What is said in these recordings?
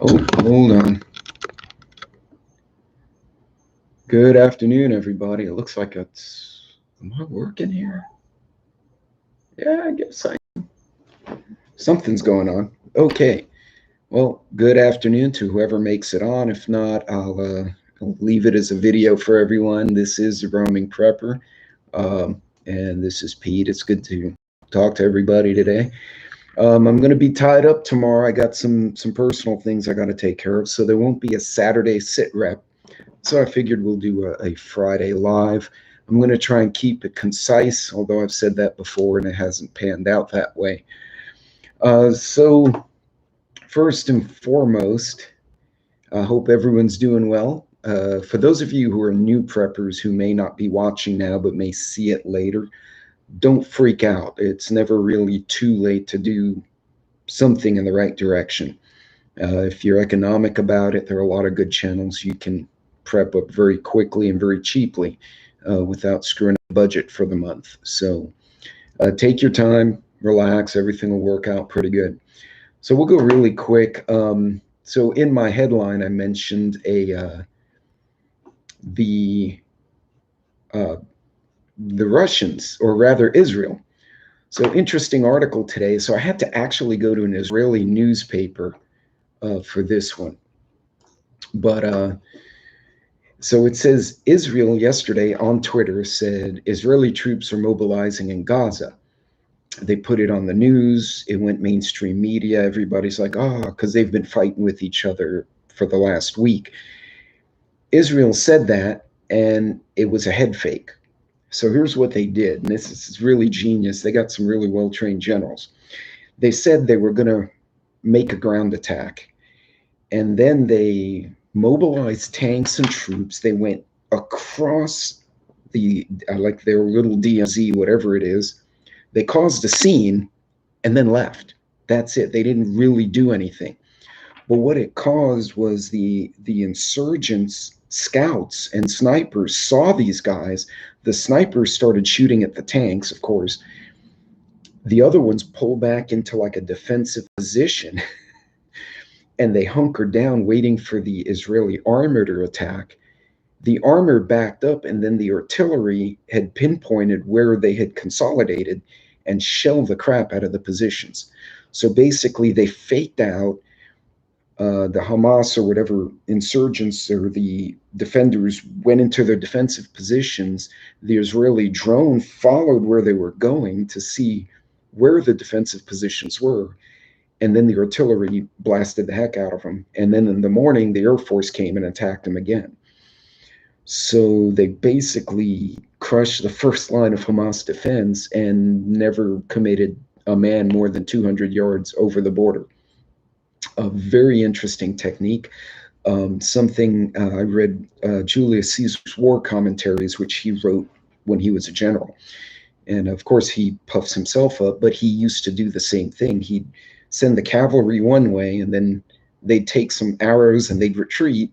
Oh, hold on. Good afternoon, everybody. It looks like am I working here? Yeah, I guess something's going on. Okay. Well, good afternoon to whoever makes it on. If not, I'll leave it as a video for everyone. This is the Roaming Prepper, and this is Pete. It's good to talk to everybody today. I'm going to be tied up tomorrow. I got some personal things I got to take care of, so there won't be a Saturday sit rep. So I figured we'll do a Friday live. I'm going to try and keep it concise, although I've said that before and it hasn't panned out that way. So first and foremost, I hope everyone's doing well. For those of you who are new preppers who may not be watching now but may see it later, don't freak out. It's never really too late to do something in the right direction. If you're economic about it, there are a lot of good channels you can prep up very quickly and very cheaply without screwing up the budget for the month. So take your time, relax, everything will work out pretty good. So we'll go really quick. So in my headline, I mentioned the Russians, or rather Israel. So interesting article today. So I had to actually go to an Israeli newspaper for this one. But so it says Israel yesterday on Twitter said Israeli troops are mobilizing in Gaza. They put it on the news. It went mainstream media. Everybody's like, because they've been fighting with each other for the last week. Israel said that, and it was a head fake. So here's what they did, and this is really genius. They got some really well-trained generals. They said they were going to make a ground attack, and then they mobilized tanks and troops. They went across like their little DMZ, whatever it is. They caused a scene and then left. That's it. They didn't really do anything. But what it caused was the insurgents, scouts and snipers saw these guys. The snipers started shooting at the tanks, of course. The other ones pulled back into like a defensive position and they hunkered down waiting for the Israeli armor to attack. The armor backed up, and then the artillery had pinpointed where they had consolidated and shelled the crap out of the positions. So basically, they faked out. The Hamas or whatever insurgents or the defenders went into their defensive positions. The Israeli drone followed where they were going to see where the defensive positions were. And then the artillery blasted the heck out of them. And then in the morning, the Air Force came and attacked them again. So they basically crushed the first line of Hamas defense and never committed a man more than 200 yards over the border. A very interesting technique. Something I read Julius Caesar's war commentaries, which he wrote when he was a general. And of course, he puffs himself up, but he used to do the same thing. He'd send the cavalry one way, and then they'd take some arrows and they'd retreat.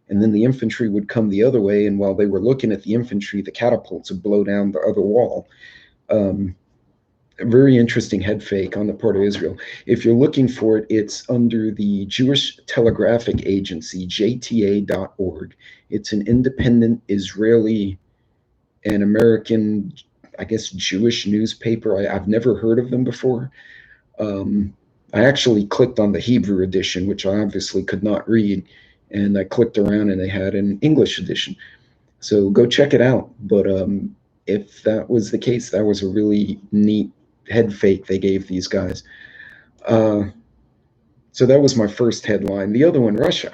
And then the infantry would come the other way. And while they were looking at the infantry, the catapults would blow down the other wall. A very interesting head fake on the part of Israel. If you're looking for it, it's under the Jewish Telegraphic Agency, jta.org. It's an independent Israeli and American, I guess, Jewish newspaper. I've never heard of them before. I actually clicked on the Hebrew edition, which I obviously could not read, and I clicked around and they had an English edition. So go check it out. But if that was the case, that was a really neat head fake they gave these guys. So that was my first headline. The other one, Russia.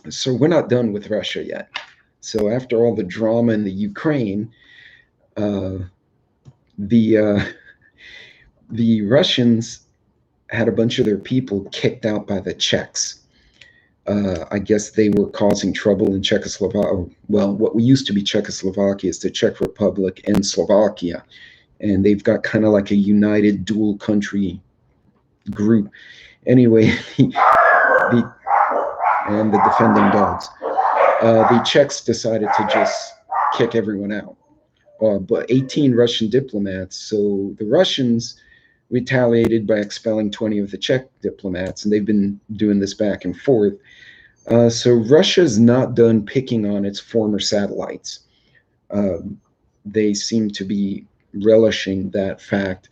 So we're not done with Russia yet. So after all the drama in the Ukraine, the Russians had a bunch of their people kicked out by the Czechs. I guess they were causing trouble in Czechoslovakia. Well, what we used to be Czechoslovakia is the Czech Republic and Slovakia. And they've got kind of like a united dual country group. Anyway, and the defending dogs. The Czechs decided to just kick everyone out. But 18 Russian diplomats. So the Russians retaliated by expelling 20 of the Czech diplomats, and they've been doing this back and forth. So Russia's not done picking on its former satellites. They seem to be relishing that fact.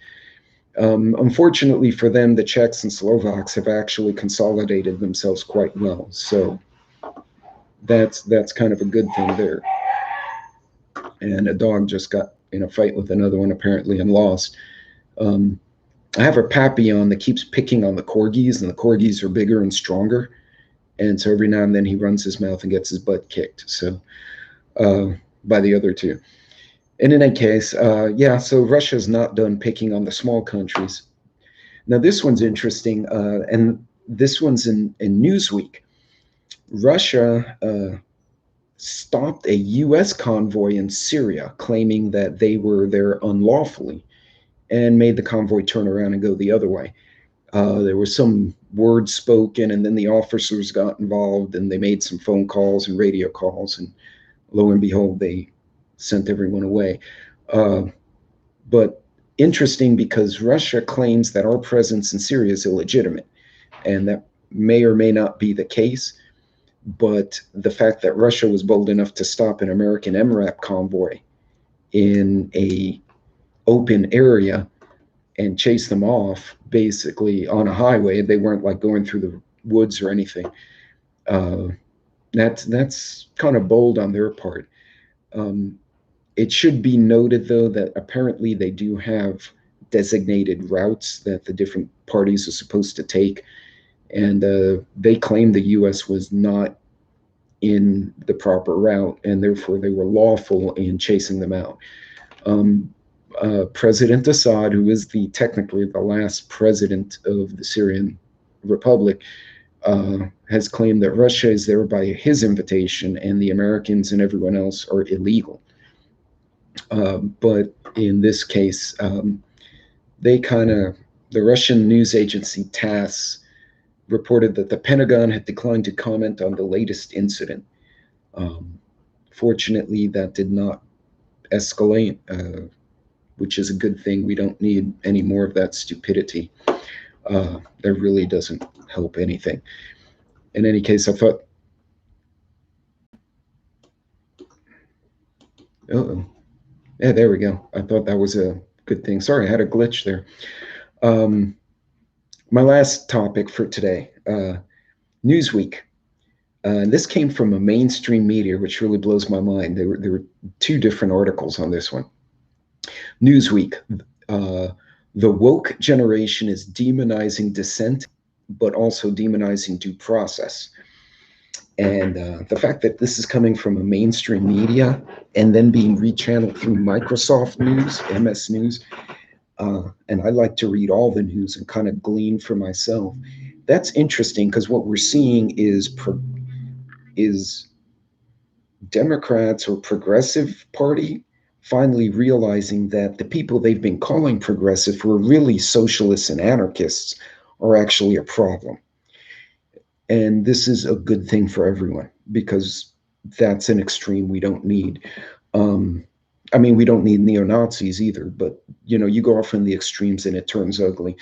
Unfortunately for them, the Czechs and Slovaks have actually consolidated themselves quite well. So that's kind of a good thing there. And a dog just got in a fight with another one apparently and lost. I have a Papillon that keeps picking on the corgis, and the corgis are bigger and stronger. And so every now and then he runs his mouth and gets his butt kicked. So by the other two. And in any case, yeah, so Russia's not done picking on the small countries. Now, this one's interesting, and this one's in Newsweek. Russia stopped a U.S. convoy in Syria, claiming that they were there unlawfully, and made the convoy turn around and go the other way. There was some words spoken, and then the officers got involved, and they made some phone calls and radio calls, and lo and behold, they sent everyone away. But interesting, because Russia claims that our presence in Syria is illegitimate, and that may or may not be the case. But the fact that Russia was bold enough to stop an American MRAP convoy in a open area and chase them off, basically on a highway, they weren't like going through the woods or anything. That's kind of bold on their part. It should be noted, though, that apparently they do have designated routes that the different parties are supposed to take, and they claim the U.S. was not in the proper route, and therefore they were lawful in chasing them out. President Assad, who is technically the last president of the Syrian Republic, has claimed that Russia is there by his invitation, and the Americans and everyone else are illegal. But in this case, the Russian news agency TASS reported that the Pentagon had declined to comment on the latest incident. Fortunately, that did not escalate, which is a good thing. We don't need any more of that stupidity. That really doesn't help anything. In any case, I thought, yeah, there we go. I thought that was a good thing. Sorry, I had a glitch there. My last topic for today, Newsweek. This came from a mainstream media, which really blows my mind. There were two different articles on this one. Newsweek, the woke generation is demonizing dissent, but also demonizing due process. And the fact that this is coming from a mainstream media and then being rechanneled through Microsoft News, MS News, and I like to read all the news and kind of glean for myself. That's interesting, because what we're seeing is Democrats or Progressive Party finally realizing that the people they've been calling progressive, who are really socialists and anarchists, are actually a problem. And this is a good thing for everyone, because that's an extreme we don't need. I mean, we don't need neo-Nazis either, but you go off in the extremes and it turns ugly.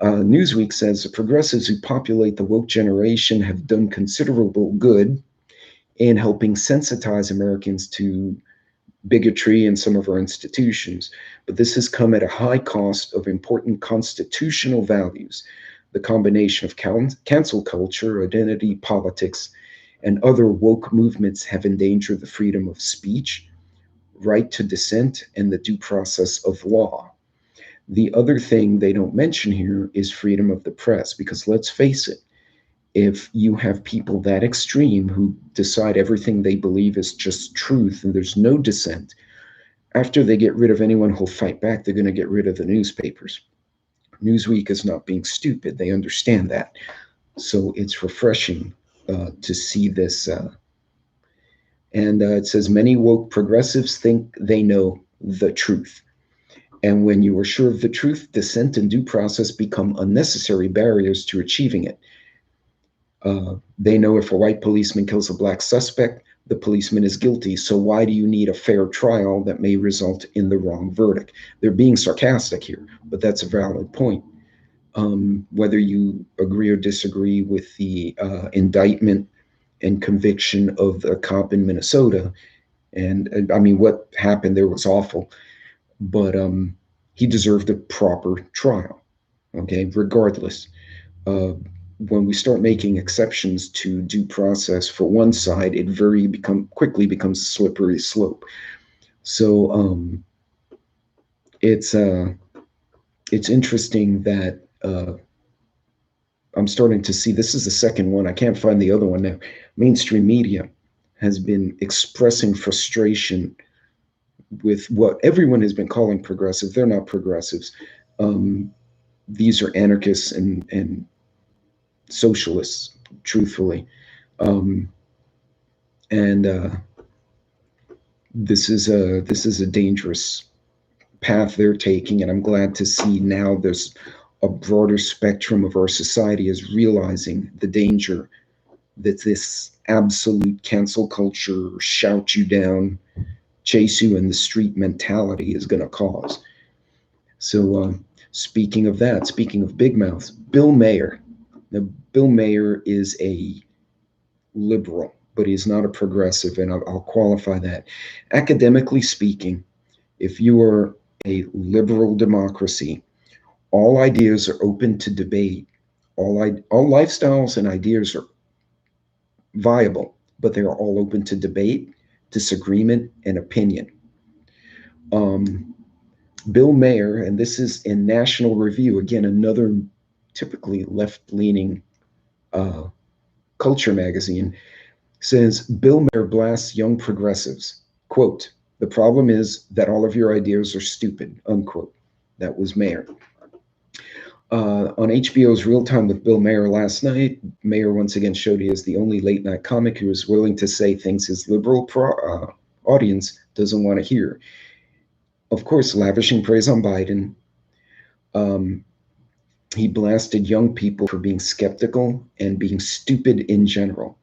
Newsweek says the progressives who populate the woke generation have done considerable good in helping sensitize Americans to bigotry in some of our institutions, but this has come at a high cost of important constitutional values. The combination of cancel culture, identity politics, and other woke movements have endangered the freedom of speech, right to dissent, and the due process of law. The other thing they don't mention here is freedom of the press, because let's face it, if you have people that extreme who decide everything they believe is just truth and there's no dissent, after they get rid of anyone who'll fight back, they're going to get rid of the newspapers. Newsweek is not being stupid. They understand that. So it's refreshing to see this. And it says, many woke progressives think they know the truth. And when you are sure of the truth, dissent and due process become unnecessary barriers to achieving it. They know if a white policeman kills a black suspect, the policeman is guilty. So why do you need a fair trial that may result in the wrong verdict? They're being sarcastic here, but that's a valid point. Whether you agree or disagree with the indictment and conviction of a cop in Minnesota, and I mean, what happened there was awful, but he deserved a proper trial. Okay, regardless. Uh, when we start making exceptions to due process for one side, it quickly becomes a slippery slope. So it's it's interesting that I'm starting to see, this is the second one. I can't find the other one now. Mainstream media has been expressing frustration with what everyone has been calling progressive. They're not progressives. These are anarchists and socialists, truthfully. Um, and this is a dangerous path they're taking, and I'm glad to see now there's a broader spectrum of our society is realizing the danger that this absolute cancel culture, shout you down, chase you in the street mentality is going to cause. So, speaking of that, speaking of big mouths, Bill Mayer. Now, Bill Mayer is a liberal, but he's not a progressive, and I'll qualify that. Academically speaking, if you are a liberal democracy, all ideas are open to debate. All lifestyles and ideas are viable, but they are all open to debate, disagreement, and opinion. Um, Bill Mayer, and this is in National Review, again, another typically left leaning uh, culture magazine, says Bill Mayer blasts young progressives. Quote, the problem is that all of your ideas are stupid, unquote. That was Mayer. On HBO's Real Time with Bill Mayer last night, Mayer once again showed he is the only late night comic who is willing to say things his liberal audience doesn't want to hear. Of course, lavishing praise on Biden. Um, he blasted young people for being skeptical and being stupid in general.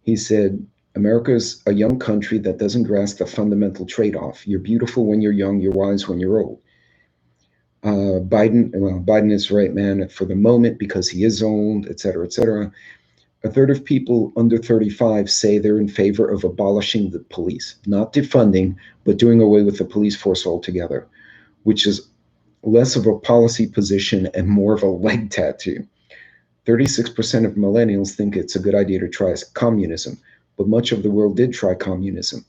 He said, America's a young country that doesn't grasp the fundamental trade off. You're beautiful when you're young, you're wise when you're old. Biden is right, man, for the moment because he is old, et cetera, et cetera. A third of people under 35 say they're in favor of abolishing the police, not defunding, but doing away with the police force altogether, which is less of a policy position and more of a leg tattoo. 36% of millennials think it's a good idea to try communism, but much of the world did try communism.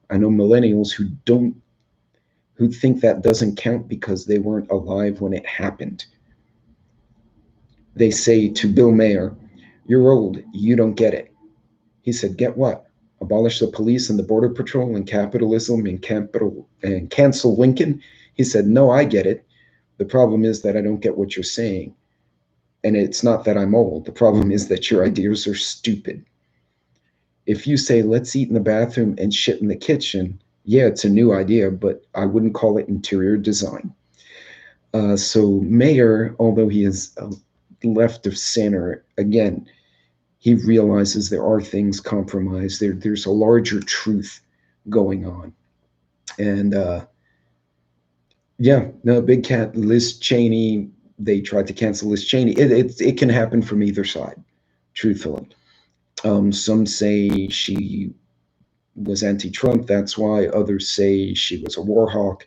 I know millennials who think that doesn't count because they weren't alive when it happened. They say to Bill Mayer, you're old, you don't get it. He said, get what? Abolish the police and the border patrol and capitalism and cancel Lincoln? He said, no, I get it. The problem is that I don't get what you're saying. And it's not that I'm old. The problem is that your ideas are stupid. If you say, let's eat in the bathroom and shit in the kitchen, yeah, it's a new idea, but I wouldn't call it interior design. So Mayer, although he is left of center, again, he realizes there are things compromised. There's a larger truth going on. And yeah, no, big cat, Liz Cheney, they tried to cancel Liz Cheney. It can happen from either side, truthfully. Some say she was anti-Trump, that's why. Others say she was a war hawk.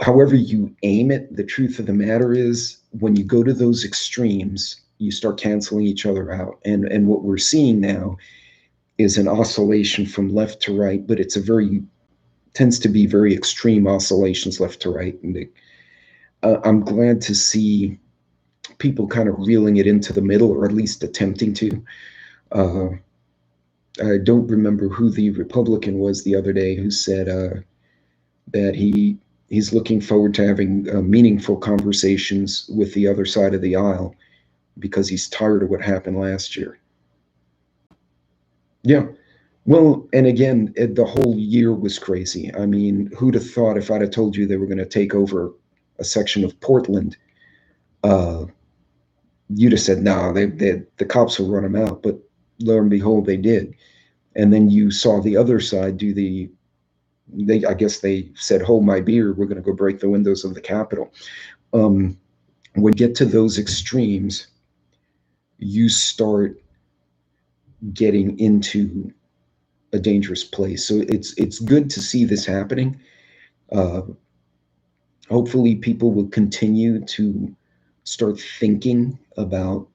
However you aim it, the truth of the matter is when you go to those extremes, you start canceling each other out. And what we're seeing now is an oscillation from left to right, but it's tends to be very extreme oscillations left to right. And I'm glad to see people kind of reeling it into the middle, or at least attempting to. I don't remember who the Republican was the other day who said that he's looking forward to having meaningful conversations with the other side of the aisle because he's tired of what happened last year. Yeah. Well, and again, the whole year was crazy. I mean, who'd have thought if I'd have told you they were going to take over a section of Portland, you'd have said, no, the cops will run them out. But lo and behold, they did. And then you saw the other side do I guess they said, hold my beer, we're going to go break the windows of the Capitol. When you get to those extremes, you start getting into a dangerous place. So it's good to see this happening. Uh, Hopefully, people will continue to start thinking about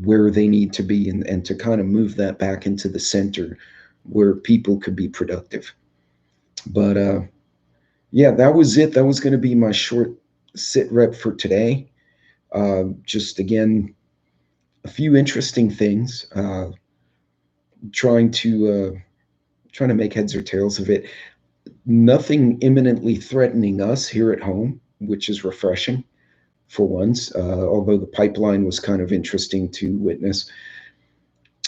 where they need to be, and to kind of move that back into the center where people could be productive. But yeah, that was it. That was going to be my short sit rep for today. Just again, a few interesting things. Trying to trying to make heads or tails of it. Nothing imminently threatening us here at home, which is refreshing for once. Although the pipeline was kind of interesting to witness.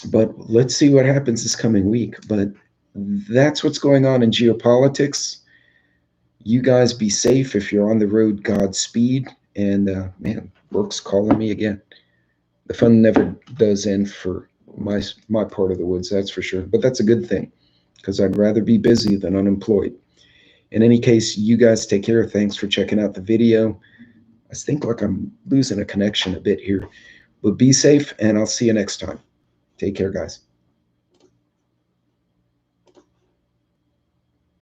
But let's see what happens this coming week. But that's what's going on in geopolitics. You guys be safe. If you're on the road, Godspeed. And man, work's calling me again. The fun never does end for my part of the woods, that's for sure. But that's a good thing, because I'd rather be busy than unemployed. In any case, you guys take care. Thanks for checking out the video. I think like I'm losing a connection a bit here. But be safe, and I'll see you next time. Take care, guys.